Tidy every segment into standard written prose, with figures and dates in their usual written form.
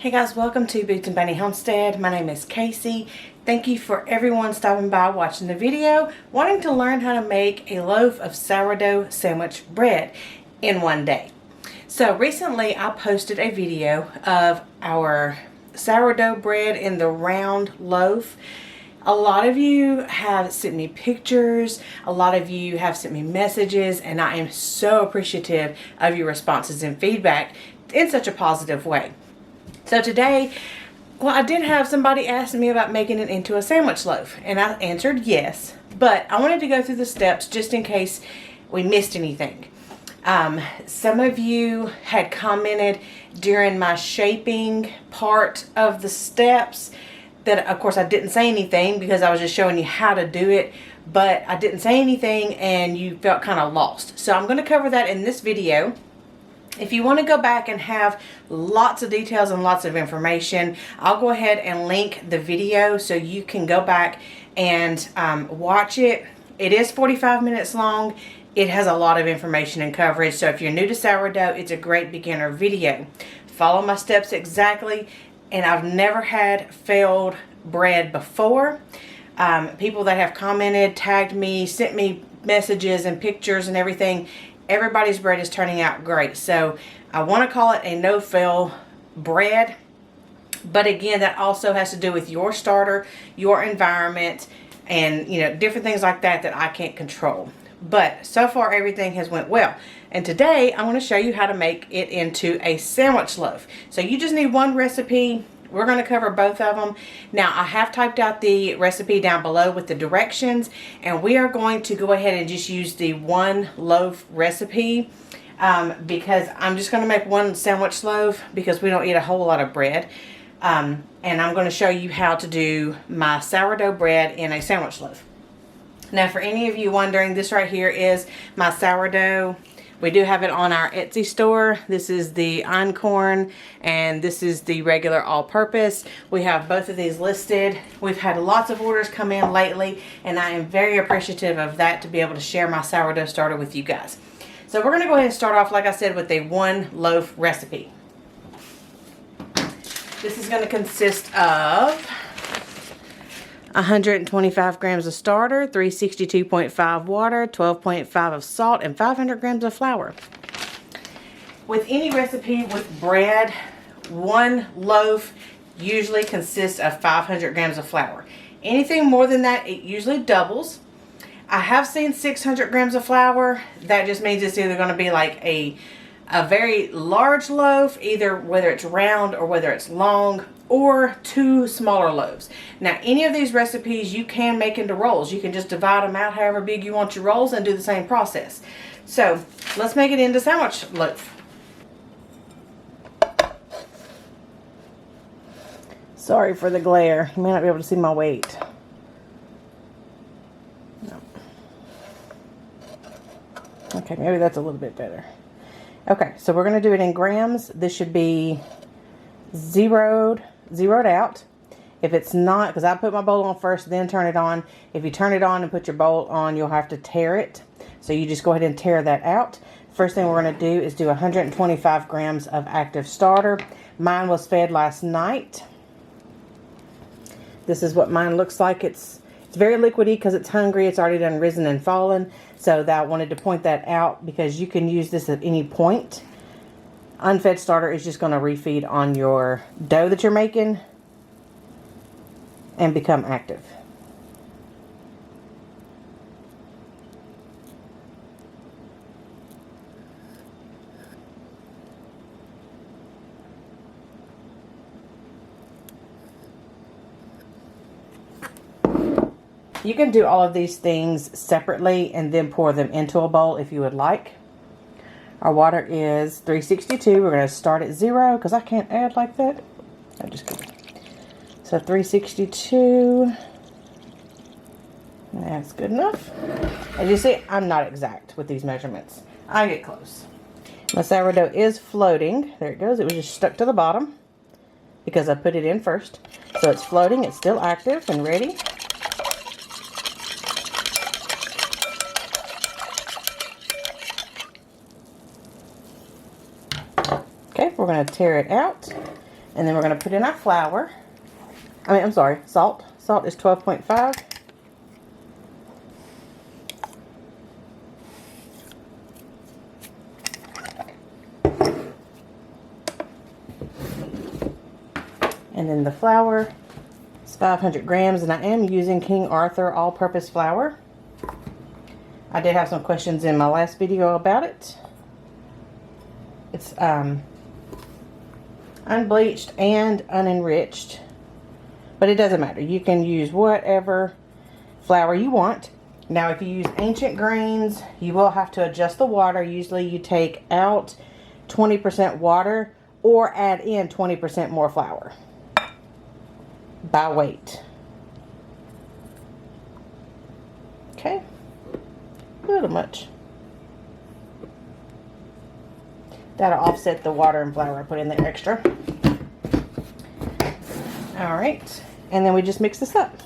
Hey guys, welcome to Boots and Bunny Homestead. My name is Casey. Thank you for everyone stopping by watching the video, wanting to learn how to make a loaf of sourdough sandwich bread in one day. So recently I posted a video of our sourdough bread in the round loaf. A lot of you have sent me pictures, a lot of you have sent me messages, and I am so appreciative of your responses and feedback in such a positive way. So today, I did have somebody ask me about making it into a sandwich loaf, and I answered yes, but I wanted to go through the steps just in case we missed anything. Some of you had commented during my shaping part of the steps that, of course, I didn't say anything because I was just showing you how to do it, but I didn't say anything and you felt kind of lost. So I'm going to cover that in this video. If you want to go back and have lots of details and lots of information, I'll go ahead and link the video so you can go back and watch it. It is 45 minutes long. It has a lot of information and coverage. So if you're new to sourdough, it's a great beginner video. Follow my steps exactly. And I've never had failed bread before. People that have commented, tagged me, sent me messages and pictures and everything. Everybody's bread is turning out great. So I want to call it a no-fail bread. But again, that also has to do with your starter, your environment, and different things like that that I can't control. But so far everything has went well. And today I want to show you how to make it into a sandwich loaf. So you just need one recipe. We're going to cover both of them. Now I have typed out the recipe down below with the directions, and we are going to go ahead and just use the one loaf recipe because I'm just going to make one sandwich loaf because we don't eat a whole lot of bread. And I'm going to show you how to do my sourdough bread in a sandwich loaf. Now for any of you wondering, this right here is my sourdough. We do have it on our Etsy store. This is the einkorn and this is the regular all-purpose. We have both of these listed. We've had lots of orders come in lately, and I am very appreciative of that to be able to share my sourdough starter with you guys. So we're going to go ahead and start off, like I said, with a one loaf recipe. This is going to consist of 125 grams of starter, 362.5 water, 12.5 of salt, and 500 grams of flour. With any recipe with bread, one loaf usually consists of 500 grams of flour. Anything more than that, it usually doubles. I have seen 600 grams of flour. That just means it's either going to be like a very large loaf, either whether it's round or whether it's long, or two smaller loaves. Now any of these recipes you can make into rolls. You can just divide them out however big you want your rolls and do the same process. So let's make it into sandwich loaf. Sorry for the glare. You may not be able to see my weight. No. Okay, maybe that's a little bit better. Okay, so we're going to do it in grams. This should be zeroed out. If it's not, because I put my bowl on first, then turn it on. If you turn it on and put your bowl on, you'll have to tare it. So you just go ahead and tear that out. First thing we're going to do is do 125 grams of active starter. Mine was fed last night. This is what mine looks like. It's very liquidy because it's hungry. It's already done risen and fallen. So that I wanted to point that out because you can use this at any point. Unfed starter is just going to refeed on your dough that you're making and become active. You can do all of these things separately and then pour them into a bowl if you would like. Our water is 362. We're going to start at 0 because I can't add like that. I'm just kidding. So 362. That's good enough. As you see, I'm not exact with these measurements. I get close. My sourdough is floating. There it goes. It was just stuck to the bottom because I put it in first. So it's floating. It's still active and ready. Okay, we're going to tear it out. And then we're going to put in our flour. I'm sorry, salt. Salt is 12.5. And then the flour is 500 grams, and I am using King Arthur all-purpose flour. I did have some questions in my last video about it. It's unbleached and unenriched, but it doesn't matter. You can use whatever flour you want. Now, if you use ancient grains, you will have to adjust the water. Usually you take out 20% water or add in 20% more flour by weight. Okay, a little much. That'll offset the water and flour I put in there extra. Alright, and then we just mix this up.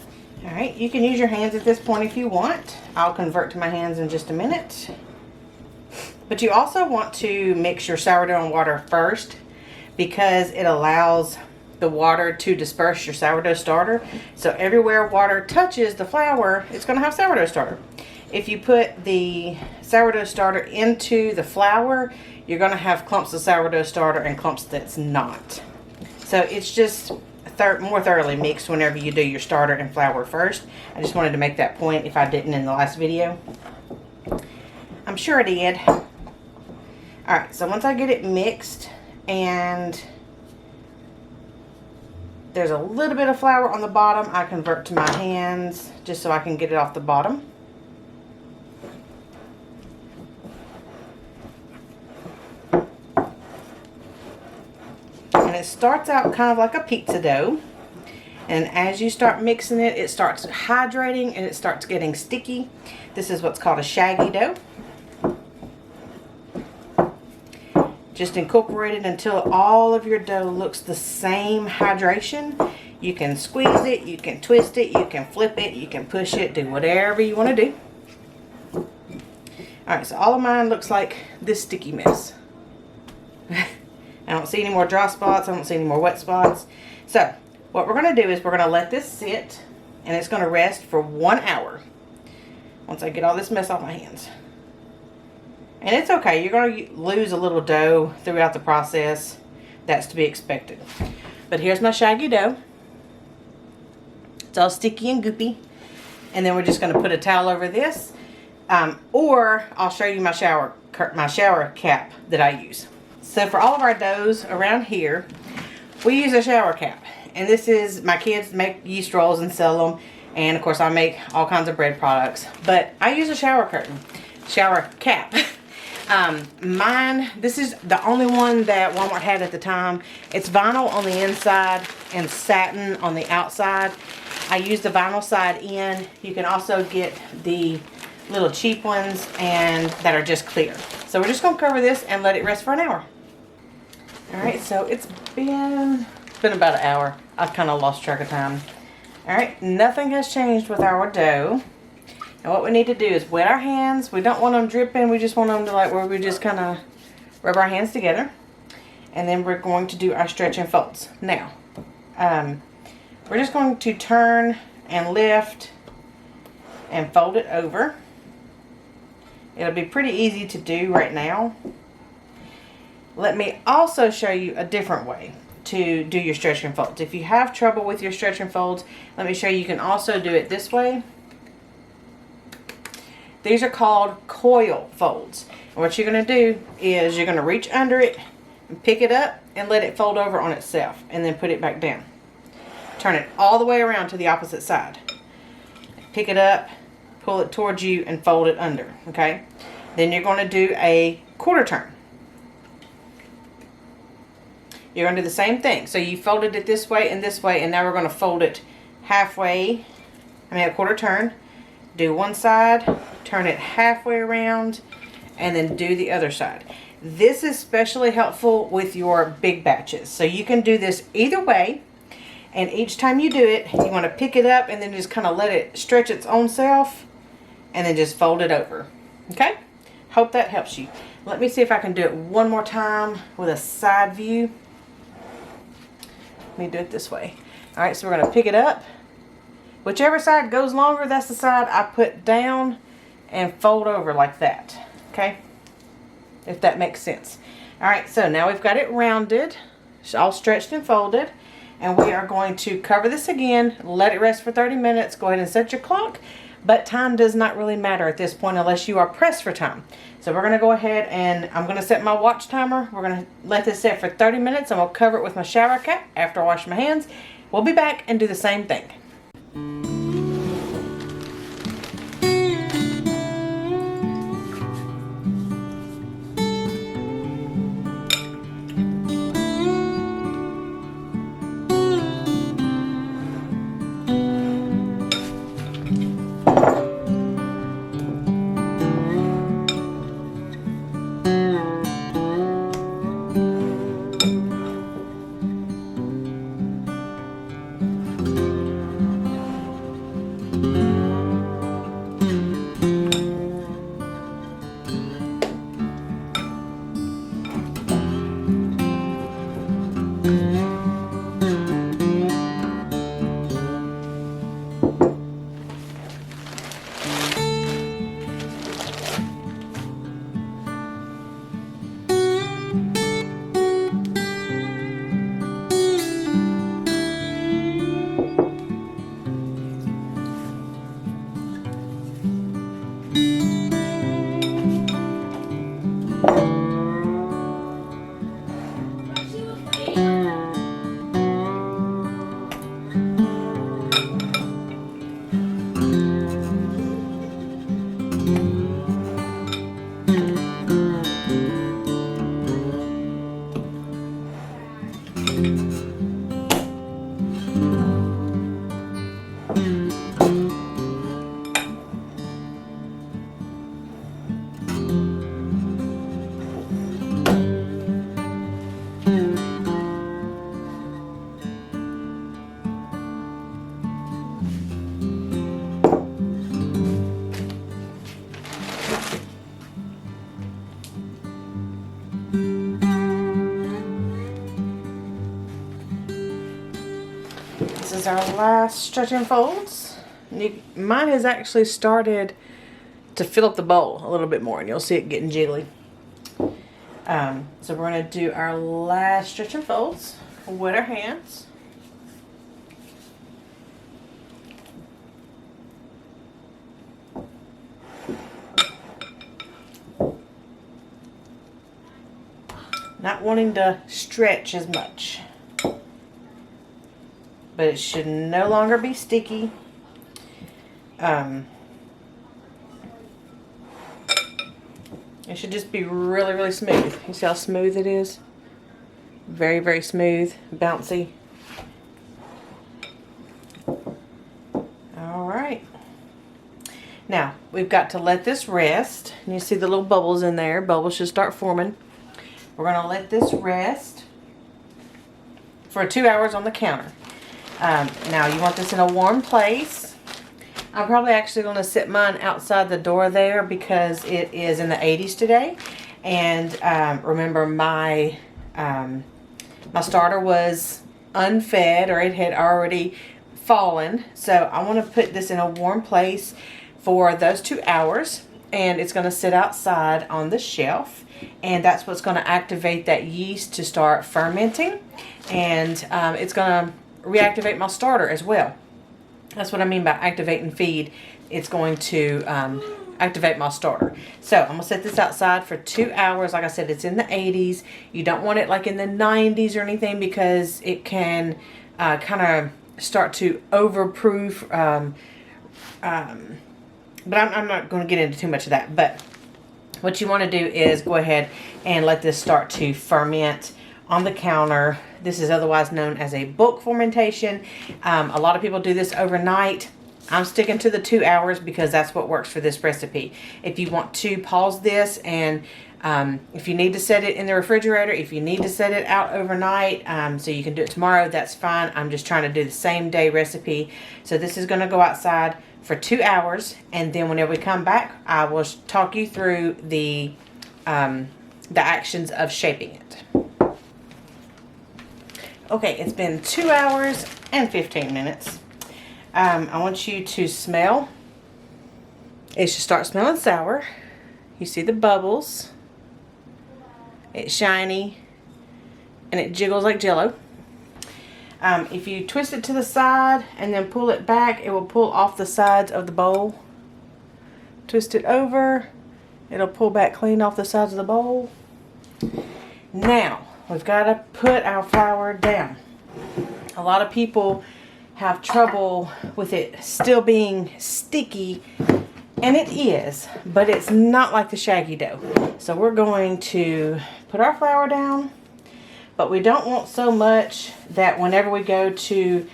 Alright, you can use your hands at this point if you want. I'll convert to my hands in just a minute. But you also want to mix your sourdough and water first, because it allows the water to disperse your sourdough starter. So everywhere water touches the flour, it's going to have sourdough starter. If you put the sourdough starter into the flour, you're going to have clumps of sourdough starter and clumps that's not. So it's just more thoroughly mixed whenever you do your starter and flour first. I just wanted to make that point if I didn't in the last video. I'm sure I did. Alright, so once I get it mixed and there's a little bit of flour on the bottom, I convert to my hands just so I can get it off the bottom. And it starts out kind of like a pizza dough. And as you start mixing it, it starts hydrating and it starts getting sticky. This is what's called a shaggy dough. Just incorporate it until all of your dough looks the same hydration. You can squeeze it, you can twist it, you can flip it, you can push it, do whatever you want to do. Alright, so all of mine looks like this sticky mess. I don't see any more dry spots, I don't see any more wet spots. So, what we're going to do is we're going to let this sit, and it's going to rest for 1 hour. Once I get all this mess off my hands. And it's okay, you're going to lose a little dough throughout the process. That's to be expected. But here's my shaggy dough. It's all sticky and goopy. And then we're just going to put a towel over this. Or I'll show you my shower cap that I use. So for all of our doughs around here, we use a shower cap. And this is, my kids make yeast rolls and sell them. And of course I make all kinds of bread products. But I use a shower cap. Mine, this is the only one that Walmart had at the time. It's vinyl on the inside and satin on the outside. I use the vinyl side in. You can also get the little cheap ones and that are just clear. So we're just going to cover this and let it rest for an hour. Alright, so it's been about an hour. I've kind of lost track of time. Alright, nothing has changed with our dough. And what we need to do is wet our hands. We don't want them dripping. We just want them to like where we just kind of rub our hands together. And then we're going to do our stretch and folds. Now, we're just going to turn and lift and fold it over. It'll be pretty easy to do right now. Let me also show you a different way to do your stretch and folds. If you have trouble with your stretch and folds, let me show you. You can also do it this way. These are called coil folds. And what you're going to do is you're going to reach under it and pick it up and let it fold over on itself and then put it back down. Turn it all the way around to the opposite side. Pick it up, pull it towards you and fold it under, okay? Then you're going to do a quarter turn. You're going to do the same thing. So you folded it this way, and now we're going to fold it halfway, a quarter turn. Do one side, turn it halfway around, and then do the other side. This is especially helpful with your big batches. So you can do this either way, and each time you do it, you want to pick it up and then just kind of let it stretch its own self, and then just fold it over. Okay? Hope that helps you. Let me see if I can do it one more time with a side view. Let me do it this way. All right, so we're gonna pick it up. Whichever side goes longer, that's the side I put down and fold over like that, okay? If that makes sense. All right, so now we've got it rounded, it's all stretched and folded, and we are going to cover this again, let it rest for 30 minutes, go ahead and set your clock, but time does not really matter at this point unless you are pressed for time. So we're gonna go ahead and I'm gonna set my watch timer. We're gonna let this set for 30 minutes. I'm gonna cover it with my shower cap after I wash my hands. We'll be back and do the same thing. This is our last stretch and folds. Mine has actually started to fill up the bowl a little bit more, and you'll see it getting jiggly. So we're going to do our last stretch and folds. Wet our hands. Not wanting to stretch as much, but it should no longer be sticky. It should just be really, really smooth. You see how smooth it is? Very, very smooth, bouncy. All right. Now, we've got to let this rest. And you see the little bubbles in there. Bubbles should start forming. We're going to let this rest for 2 hours on the counter. Now, you want this in a warm place. I'm probably actually going to sit mine outside the door there because it is in the 80s today. And remember, my starter was unfed, or it had already fallen. So I want to put this in a warm place for those 2 hours. And it's going to sit outside on the shelf. And that's what's going to activate that yeast to start fermenting. And it's going to reactivate my starter as well. That's what I mean by activate and feed. It's going to activate my starter. So I'm going to set this outside for 2 hours. Like I said, it's in the 80s. You don't want it like in the 90s or anything because it can kind of start to overproof. But I'm not going to get into too much of that. But what you want to do is go ahead and let this start to ferment on the counter. This is otherwise known as a bulk fermentation. A lot of people do this overnight. I'm sticking to the 2 hours because that's what works for this recipe. If you want to pause this and if you need to set it in the refrigerator, if you need to set it out overnight so you can do it tomorrow, that's fine. I'm just trying to do the same day recipe. So this is going to go outside for 2 hours, and then whenever we come back, I will talk you through the actions of shaping it. Okay, it's been 2 hours and 15 minutes. I want you to smell. It should start smelling sour. You see the bubbles. It's shiny and it jiggles like Jello. If you twist it to the side and then pull it back, it will pull off the sides of the bowl. Twist it over, it'll pull back clean off the sides of the bowl. Now, we've got to put our flour down. A lot of people have trouble with it still being sticky, and it is, but it's not like the shaggy dough. So we're going to put our flour down, but we don't want so much that whenever we go to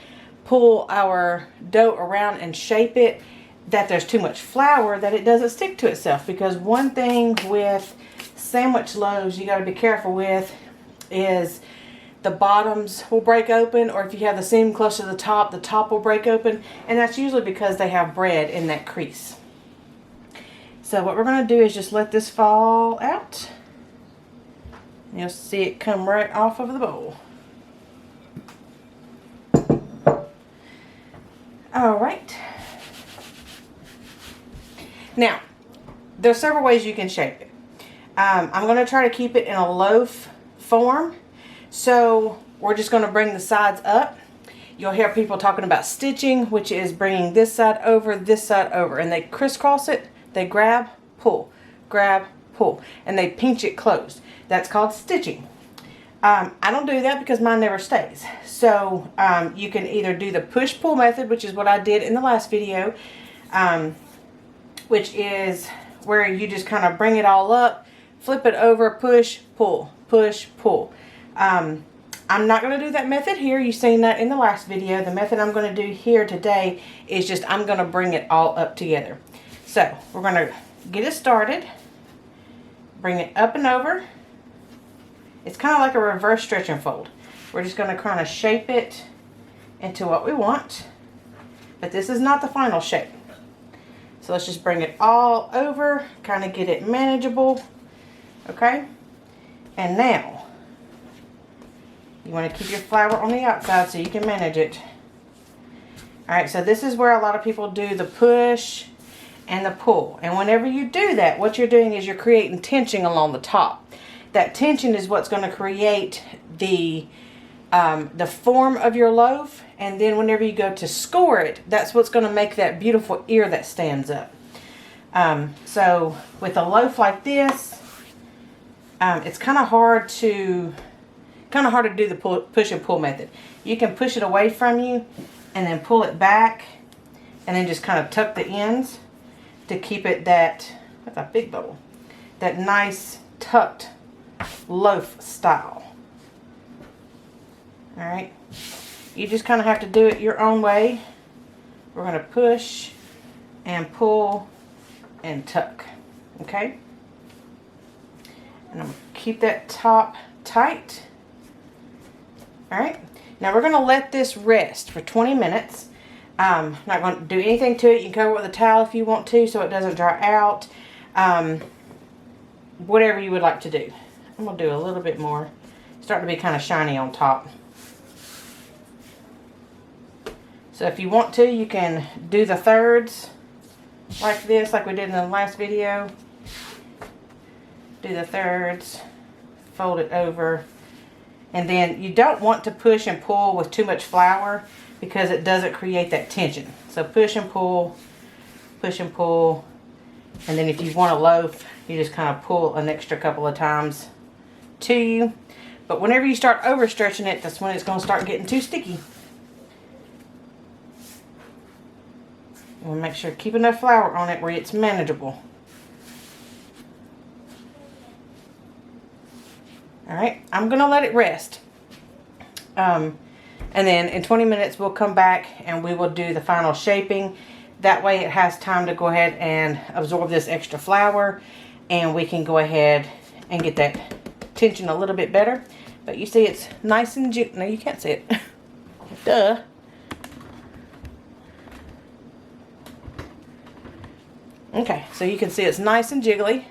pull our dough around and shape it, that there's too much flour that it doesn't stick to itself. Because one thing with sandwich loaves you got to be careful with is the bottoms will break open, or if you have the seam close to the top will break open, and that's usually because they have bread in that crease. So what we're going to do is just let this fall out. You'll see it come right off of the bowl. Alright. Now, there's several ways you can shape it. I'm going to try to keep it in a loaf form. So we're just going to bring the sides up. You'll hear people talking about stitching, which is bringing this side over, and they crisscross it. They grab, pull, and they pinch it closed. That's called stitching. I don't do that because mine never stays. So you can either do the push-pull method, which is what I did in the last video, which is where you just kind of bring it all up, flip it over, push, pull, push, pull. I'm not going to do that method here. You've seen that in the last video. The method I'm going to do here today is just I'm going to bring it all up together. So we're going to get it started, bring it up and over. It's kind of like a reverse stretch and fold. We're just going to kind of shape it into what we want, but this is not the final shape. So let's just bring it all over, kind of get it manageable, okay? And now, you want to keep your flour on the outside so you can manage it. Alright, so this is where a lot of people do the push and the pull. And whenever you do that, what you're doing is you're creating tension along the top. That tension is what's going to create the form of your loaf, and then whenever you go to score it, that's what's going to make that beautiful ear that stands up. So with a loaf like this, it's kind of hard to do the push and pull method. You can push it away from you and then pull it back and then just kind of tuck the ends to keep it that's a big bubble, that nice tucked loaf style. Alright, you just kind of have to do it your own way. We're going to push and pull and tuck, okay? And I'm going to keep that top tight. Alright, now we're going to let this rest for 20 minutes. I'm not going to do anything to it. You can cover it with a towel if you want to so it doesn't dry out. Whatever you would like to do. I'm going to do a little bit more. It's starting to be kind of shiny on top. So if you want to, you can do the thirds like this, like we did in the last video. Do the thirds, fold it over, and then you don't want to push and pull with too much flour because it doesn't create that tension. So push and pull, and then if you want a loaf, you just kind of pull an extra couple of times to you. But whenever you start overstretching it, that's when it's going to start getting too sticky. We'll make sure to keep enough flour on it where it's manageable. Alright, I'm going to let it rest. And then in 20 minutes we'll come back and we will do the final shaping. That way it has time to go ahead and absorb this extra flour, and we can go ahead and get that tension a little bit better. But you see it's nice and jiggly. No, you can't see it. Duh. Okay, so you can see it's nice and jiggly,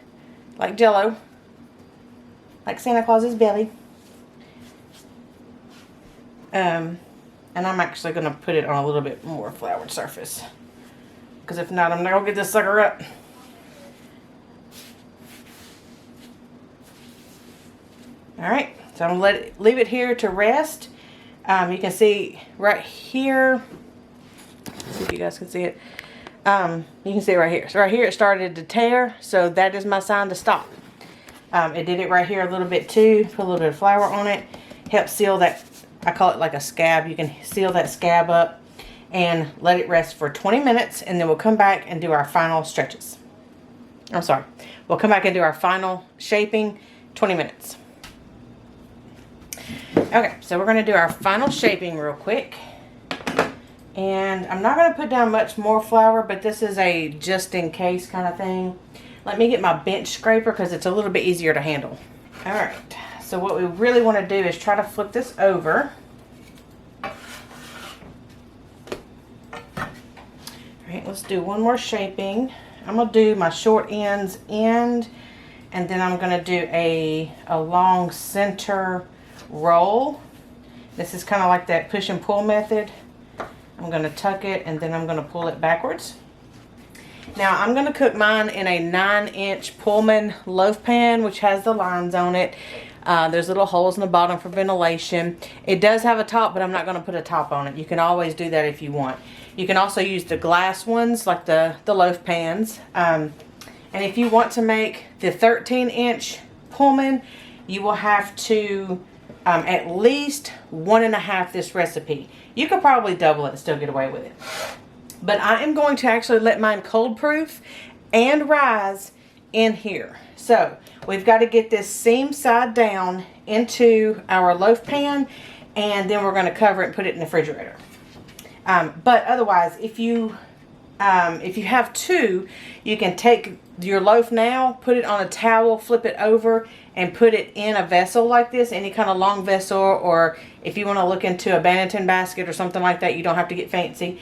like Jello, like Santa Claus's belly. And I'm actually going to put it on a little bit more floured surface. Because if not, I'm not going to get this sucker up. Alright, so I'm going to leave it here to rest. You can see right here. Let's see if you guys can see it. You can see it right here. So right here it started to tear. So that is my sign to stop. It did it right here a little bit too. Put a little bit of flour on it. Help seal that. I call it like a scab. You can seal that scab up and let it rest for 20 minutes. And then we'll come back and do our final stretches. I'm sorry. We'll come back and do our final shaping. 20 minutes. Okay, so we're going to do our final shaping real quick. And I'm not going to put down much more flour, but this is a just in case kind of thing. Let me get my bench scraper because it's a little bit easier to handle. Alright, so what we really want to do is try to flip this over. Alright, let's do one more shaping. I'm going to do my short ends end, and then I'm going to do a long center roll. This is kind of like that push and pull method. I'm going to tuck it and then I'm going to pull it backwards. Now I'm going to cook mine in a 9-inch Pullman loaf pan, which has the lines on it. There's little holes in the bottom for ventilation. It does have a top, but I'm not going to put a top on it. You can always do that if you want. You can also use the glass ones like the loaf pans. And if you want to make the 13-inch Pullman, you will have to at least 1.5 this recipe. You could probably double it and still get away with it. But I am going to actually let mine cold proof and rise in here. So we've got to get this seam side down into our loaf pan, and then we're going to cover it and put it in the refrigerator. But otherwise, if you have two, you can take your loaf now, put it on a towel, flip it over, and put it in a vessel like this, any kind of long vessel, or if you want to look into a banneton basket or something like that, you don't have to get fancy.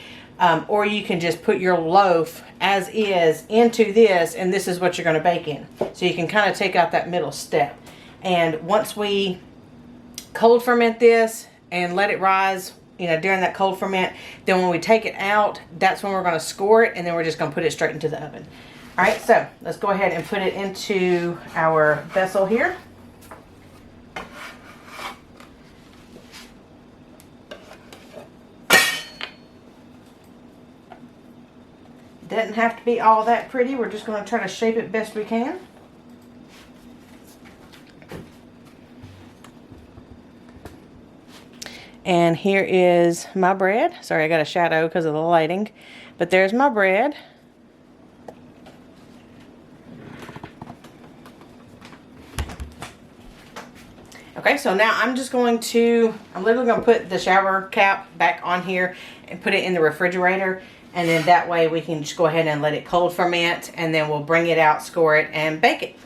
Or you can just put your loaf as is into this, and this is what you're going to bake in. So you can kind of take out that middle step. And once we cold ferment this and let it rise, you know, during that cold ferment, then when we take it out, that's when we're going to score it, and then we're just going to put it straight into the oven. All right, so let's go ahead and put it into our vessel here. Doesn't have to be all that pretty. We're just going to try to shape it best we can. And here is my bread. Sorry, I got a shadow because of the lighting. But there's my bread. Okay, so now I'm literally going to put the shower cap back on here and put it in the refrigerator. And then that way we can just go ahead and let it cold ferment, and then we'll bring it out, score it, and bake it.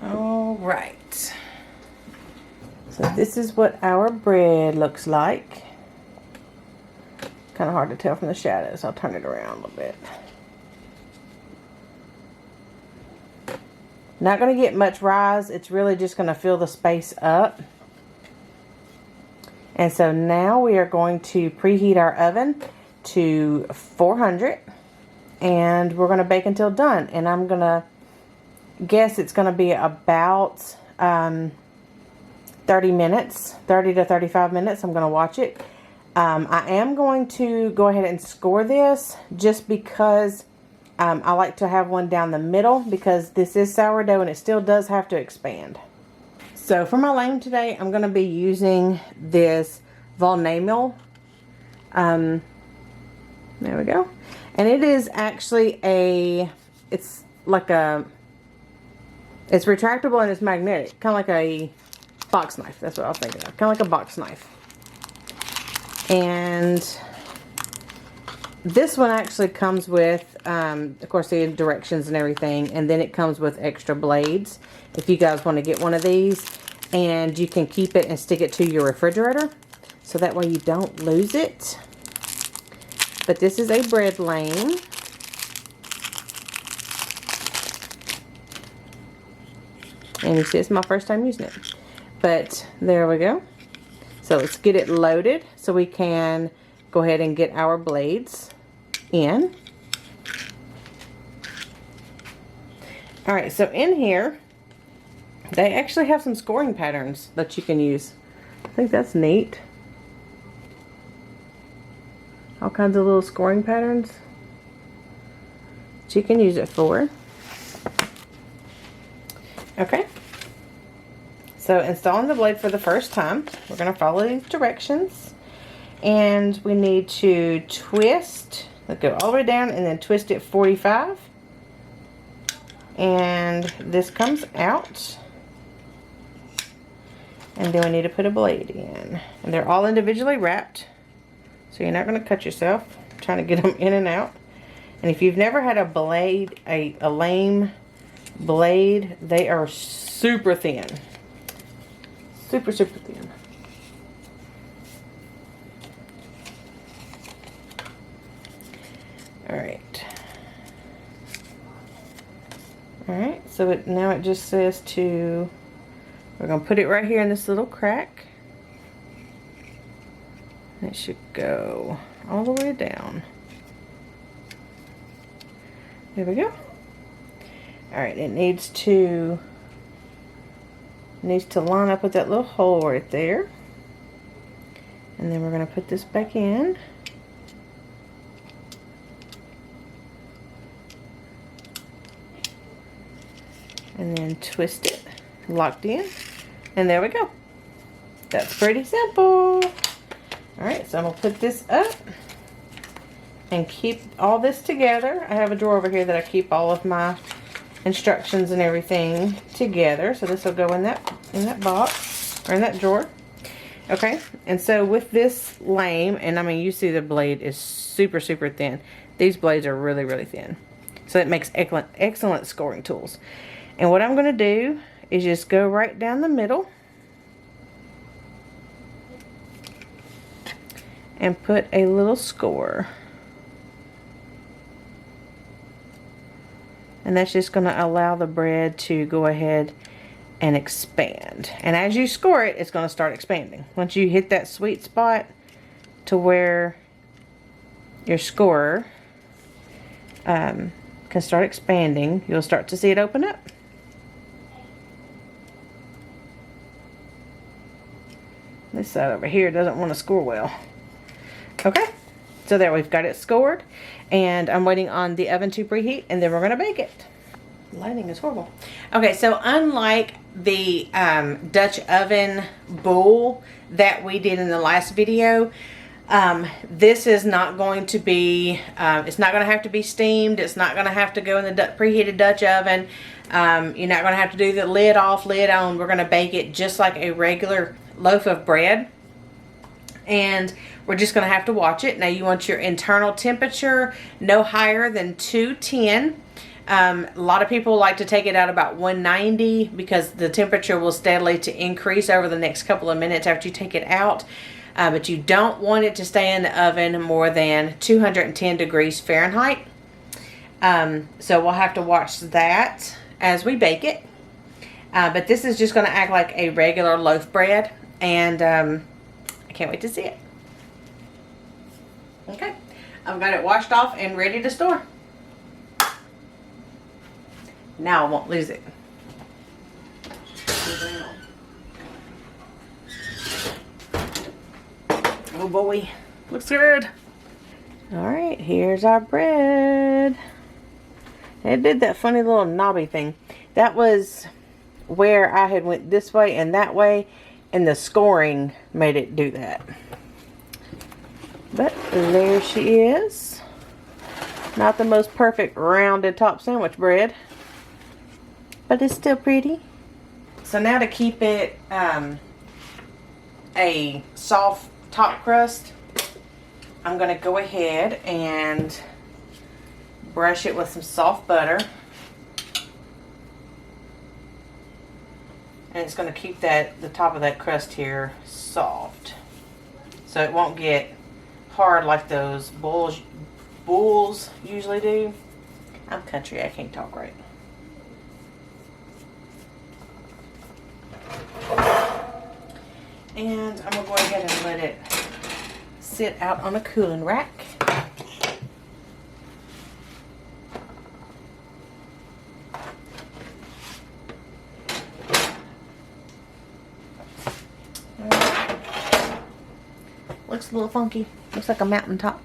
All right. So this is what our bread looks like. Kind of hard to tell from the shadows. I'll turn it around a little bit. Not going to get much rise. It's really just going to fill the space up. And so now we are going to preheat our oven to 400. And we're going to bake until done. And I'm going to guess it's going to be about 30 minutes. 30 to 35 minutes. I'm going to watch it. I am going to go ahead and score this just because I like to have one down the middle, because this is sourdough and it still does have to expand. So for my lamb today, I'm going to be using this Volnamel. There we go. And it is actually it's retractable and it's magnetic. Kind of like a box knife. That's what I was thinking of. Kind of like a box knife. And this one actually comes with, of course, the directions and everything. And then it comes with extra blades if you guys want to get one of these. And you can keep it and stick it to your refrigerator, so that way you don't lose it. But this is a bread lane. And you see it's my first time using it. But there we go. So let's get it loaded so we can go ahead and get our blades in. Alright, so in here, they actually have some scoring patterns that you can use. I think that's neat. All kinds of little scoring patterns that you can use it for. Okay. So installing the blade for the first time, we're going to follow these directions. And we need to twist, let's go all the way down and then twist it 45. And this comes out. And then we need to put a blade in. And they're all individually wrapped, so you're not going to cut yourself trying to get them in and out. And if you've never had a blade, a lame blade, they are super thin. Super, super thin. Alright. Alright, so now it just says to, we're going to put it right here in this little crack. It should go all the way down. There we go. Alright, it needs to line up with that little hole right there. And then we're going to put this back in. And then twist it, locked in, and there we go. That's pretty simple. Alright, so I'm going to put this up and keep all this together. I have a drawer over here that I keep all of my instructions and everything together. So this will go in that box, or in that drawer. Okay, and so with this lame, and I mean you see the blade is super, super thin. These blades are really, really thin. So it makes excellent scoring tools. And what I'm going to do is just go right down the middle and put a little score. And that's just going to allow the bread to go ahead and expand. And as you score it, it's going to start expanding. Once you hit that sweet spot to where your scorer can start expanding, you'll start to see it open up. This side over here doesn't want to score well. Okay, so there, we've got it scored, and I'm waiting on the oven to preheat, and then we're going to bake it. Lighting is horrible. Okay, so unlike the Dutch oven bowl that we did in the last video, this is not going to be, it's not going to have to be steamed. It's not going to have to go in the preheated Dutch oven. You're not going to have to do the lid off, lid on. We're going to bake it just like a regular loaf of bread, and we're just going to have to watch it. Now you want your internal temperature no higher than 210. A lot of people like to take it out about 190 because the temperature will steadily to increase over the next couple of minutes after you take it out. But you don't want it to stay in the oven more than 210 degrees Fahrenheit. So we'll have to watch that as we bake it. But this is just going to act like a regular loaf bread, and I can't wait to see it. Okay, I've got it washed off and ready to store. Now I won't lose it. Oh boy, looks good. Alright, here's our bread. It did that funny little knobby thing. That was where I had went this way and that way, and the scoring made it do that. But there she is. Not the most perfect rounded top sandwich bread, but it's still pretty. So now to keep it a soft top crust, I'm going to go ahead and brush it with some soft butter. And it's going to keep the top of that crust here soft, so it won't get hard like those bowls usually do. I'm country, I can't talk right. And I'm going to go ahead and let it sit out on a cooling rack. Looks a little funky. Looks like a mountaintop.